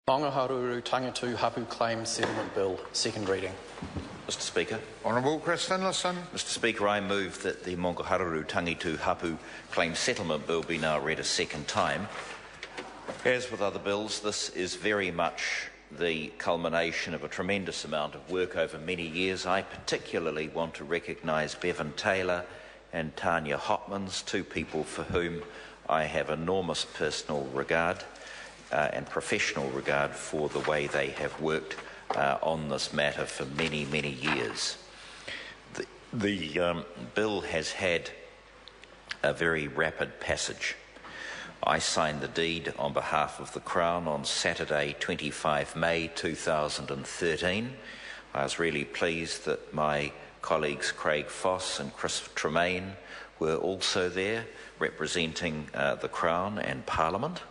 Maungaharuru Tangitu Hapu Claim Settlement Bill, second reading. Mr Speaker. Honourable Chris Finlayson. Mr Speaker, I move that the Maungaharuru Tangitu Hapu Claim Settlement Bill be now read a second time. As with other bills, this is very much the culmination of a tremendous amount of work over many years. I particularly want to recognise Bevan Taylor and Tanya Hopmans, two people for whom I have enormous personal regard and professional regard for the way they have worked on this matter for many, many years. The bill has had a very rapid passage. I signed the deed on behalf of the Crown on Saturday, 25 May 2013. I was really pleased that my colleagues Craig Foss and Chris Tremaine were also there representing the Crown and Parliament.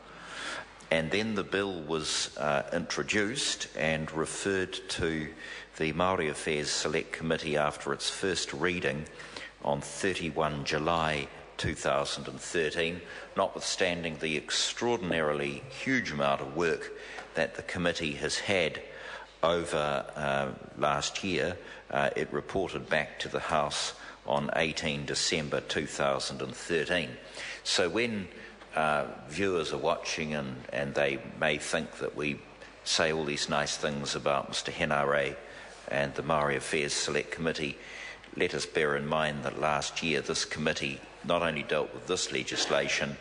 And then the bill was introduced and referred to the Māori Affairs Select Committee after its first reading on 31 July 2013, notwithstanding the extraordinarily huge amount of work that the committee has had over last year. It reported back to the House on 18 December 2013. So when viewers are watching and they may think that we say all these nice things about Mr Henare and the Māori Affairs Select Committee, let us bear in mind that last year this committee not only dealt with this legislation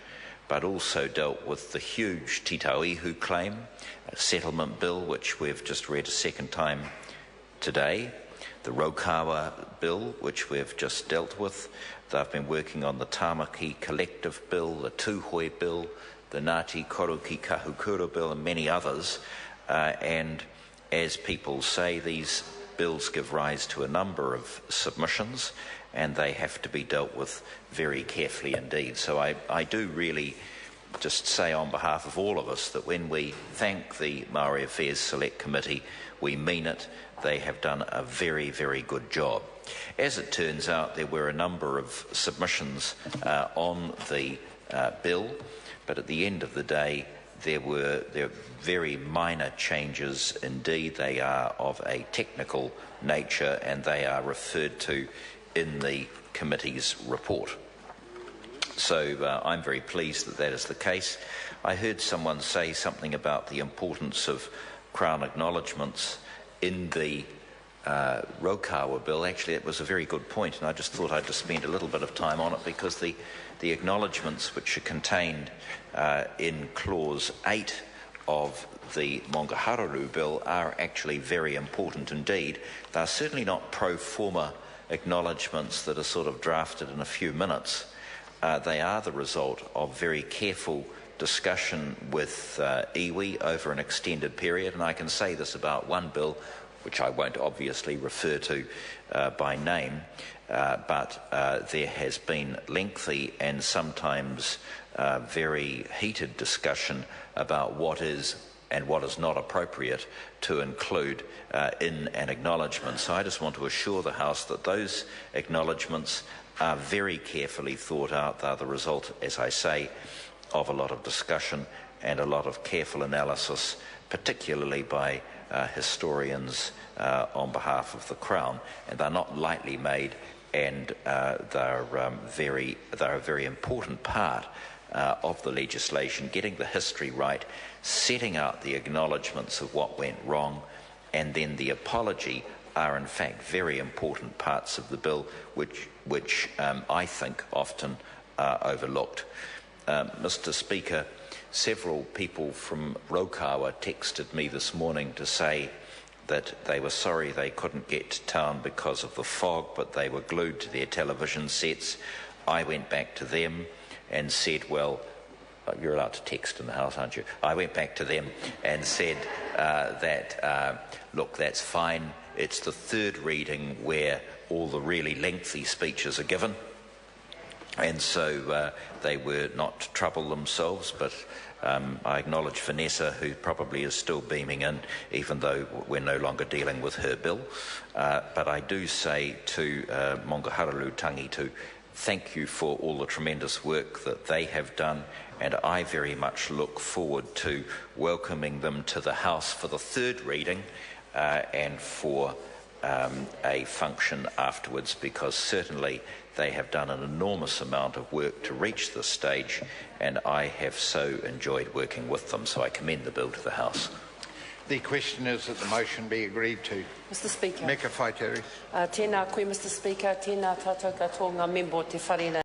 but also dealt with the huge Titauihu claim, a settlement bill which we've just read a second time today, the Raukawa bill which we've just dealt with. They've been working on the Tāmaki Collective Bill, the Tūhoe Bill, the Ngāti Koroki Kahukura Bill and many others. And as people say, these bills give rise to a number of submissions and they have to be dealt with very carefully indeed. So I do really just say on behalf of all of us that when we thank the Māori Affairs Select Committee, we mean it. They have done a very, very good job. As it turns out, there were a number of submissions on the bill, but at the end of the day, there were very minor changes indeed. They are of a technical nature and they are referred to in the committee's report. So I'm very pleased that that is the case. I heard someone say something about the importance of Crown acknowledgements in the Raukawa bill. Actually, it was a very good point, and I just thought I'd just spend a little bit of time on it because the acknowledgements which are contained in Clause 8 of the Maungaharuru bill are actually very important indeed. They're certainly not pro forma acknowledgements that are sort of drafted in a few minutes. They are the result of very careful discussion with iwi over an extended period, and I can say this about one bill which I won't obviously refer to by name, but there has been lengthy and sometimes very heated discussion about what is and what is not appropriate to include in an acknowledgement. So I just want to assure the House that those acknowledgements are very carefully thought out. They're the result, as I say, of a lot of discussion and a lot of careful analysis, particularly by historians on behalf of the Crown, and they're not lightly made, and they're a very important part of the legislation, getting the history right, setting out the acknowledgements of what went wrong, and then the apology are in fact very important parts of the bill which I think often are overlooked. Mr Speaker, several people from Raukawa texted me this morning to say that they were sorry they couldn't get to town because of the fog, but they were glued to their television sets. I went back to them and said, well, you're allowed to text in the House, aren't you? I went back to them and said look, that's fine. It's the third reading where all the really lengthy speeches are given. And so they were not to trouble themselves, but I acknowledge Vanessa, who probably is still beaming in, even though we're no longer dealing with her bill. But I do say to Maungaharuru Tangitu thank you for all the tremendous work that they have done, and I very much look forward to welcoming them to the House for the third reading and for a function afterwards, because certainly they have done an enormous amount of work to reach this stage, and I have so enjoyed working with them, so I commend the bill to the House. The question is that the motion be agreed to. Mr Speaker. Meka Whaiteri. Tēnā koe, Mr Speaker. Tēnā tātou katoa ngā member o te wharena.